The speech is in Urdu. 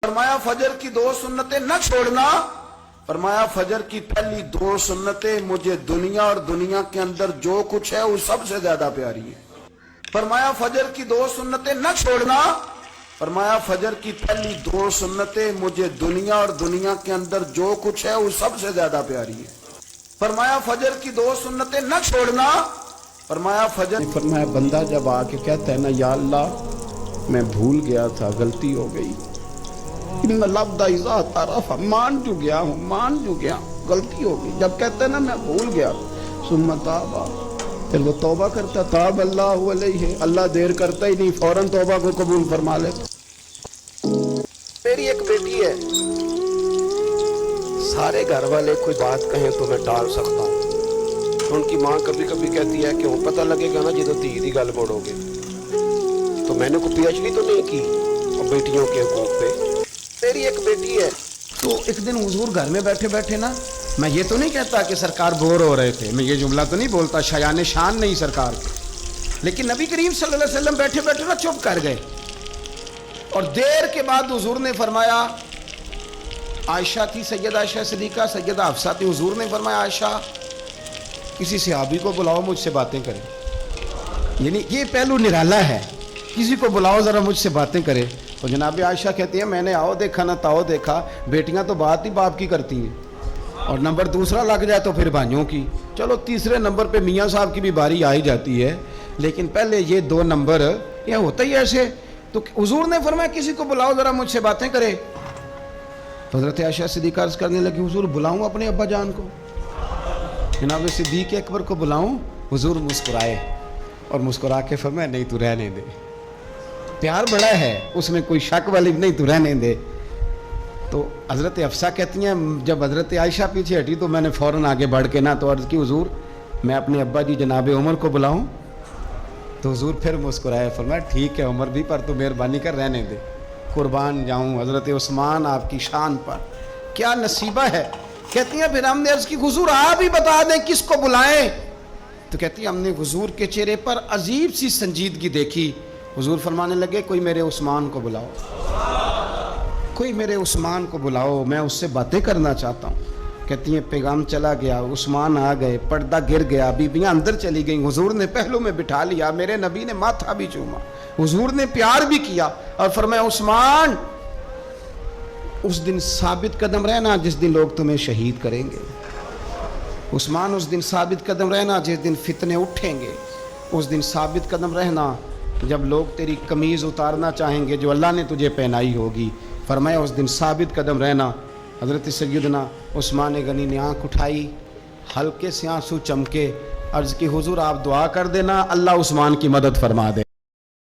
فرمایا فجر کی 2 سنتیں نہ چھوڑنا. فرمایا فجر کی پہلی 2 سنتیں مجھے دنیا اور دنیا کے اندر جو کچھ ہے وہ سب سے زیادہ پیاری ہے. فرمایا فجر کی 2 سنتیں نہ چھوڑنا. فرمایا فجر کی پہلی 2 سنتیں مجھے دنیا اور دنیا کے اندر جو کچھ ہے وہ سب سے زیادہ پیاری ہے. فرمایا فجر کی 2 سنتیں نہ چھوڑنا. فرمایا فرمایا بندہ جب آ کے کہتا ہے نا یا اللہ میں بھول گیا تھا، غلطی ہو گئی، مان چکیا ہوں، غلطی ہو گئی، جب کہتا ہے نا میں بھول گیا، ثم تابا، پھر وہ توبہ کرتا، تاب اللہ علیہ، اللہ دیر کرتا ہی نہیں، فوراً توبہ کو قبول فرما لیتا. میری ایک بیٹی ہے، سارے گھر والے کوئی بات کہیں تو میں ٹال سکتا ہوں. ان کی ماں کبھی کبھی کہتی ہے کہ وہ پتہ لگے گا نا جدو دھی دی گل موڑو گے. تو میں نے کوئی پی ایچ ڈی تو نہیں کی اور بیٹیوں کے حقوق پہ. میری ایک بیٹی ہے، تو ایک دن حضور گھر میں بیٹھے بیٹھے نا، میں یہ تو نہیں کہتا کہ سرکار بور ہو رہے تھے، میں یہ جملہ تو نہیں بولتا، شایان شان نہیں سرکار کے، لیکن نبی کریم صلی اللہ علیہ وسلم بیٹھے بیٹھے نا چپ کر گئے. اور دیر کے بعد حضور نے فرمایا، عائشہ تھی، سیدہ عائشہ صدیقہ، سیدہ حفصہ تھی، حضور نے فرمایا عائشہ کسی صحابی کو بلاؤ مجھ سے باتیں کریں. یعنی یہ پہلو نرالا ہے، کسی کو بلاؤ ذرا مجھ سے باتیں کرے. تو جناب عائشہ کہتی ہیں میں نے آؤ دیکھا نہ تاؤ دیکھا، بیٹیاں تو بات ہی باپ کی کرتی ہیں، اور نمبر دوسرا لگ جائے تو پھر بھائیوں کی، چلو تیسرے نمبر پہ میاں صاحب کی بھی باری آ ہی جاتی ہے، لیکن پہلے یہ 2 نمبر یہ ہوتا ہی ایسے. تو حضور نے فرمایا کسی کو بلاؤ ذرا مجھ سے باتیں کرے. حضرت عائشہ صدیقہ عرض کرنے لگی حضور بلاؤں اپنے ابا جان کو، جناب صدیق اکبر کو بلاؤں؟ حضور مسکرائے اور مسکرا کے فرمایا نہیں تو رہنے دے، پیار بڑا ہے اس میں کوئی شک والی نہیں، تو رہنے دے. تو حضرت حفصہ کہتی ہیں جب حضرت عائشہ پیچھے ہٹی تو میں نے فوراً آگے بڑھ کے نہ تو عرض کی حضور میں اپنے ابا جی جناب عمر کو بلاؤں؟ تو حضور پھر مسکرائے، فرمایا ٹھیک ہے عمر بھی، پر تو مہربانی کر رہنے دے، قربان جاؤں حضرت عثمان آپ کی شان پر، کیا نصیبہ ہے. کہتی ہیں پھر ہم نے عرض کی حضور آپ ہی بتا دیں کس کو بلائیں. تو کہتی ہیں ہم نے حضور کے چہرے پر عجیب سی سنجیدگی دیکھی. حضور فرمانے لگے کوئی میرے عثمان کو بلاؤ، کوئی میرے عثمان کو بلاؤ، میں اس سے باتیں کرنا چاہتا ہوں. کہتی ہیں پیغام چلا گیا، عثمان آ گئے، پردہ گر گیا، بیویاں اندر چلی گئیں، حضور نے پہلو میں بٹھا لیا، میرے نبی نے ماتھا بھی چوما، حضور نے پیار بھی کیا اور فرمایا عثمان اس دن ثابت قدم رہنا جس دن لوگ تمہیں شہید کریں گے. عثمان اس دن ثابت قدم رہنا جس دن فتنے اٹھیں گے، اس دن ثابت قدم رہنا جب لوگ تیری قمیض اتارنا چاہیں گے جو اللہ نے تجھے پہنائی ہوگی. فرمایا اس دن ثابت قدم رہنا. حضرت سیدنا عثمان غنی نے آنکھ اٹھائی، ہلکے سے آنسو چمکے، عرض کی حضور آپ دعا کر دینا اللہ عثمان کی مدد فرما دے.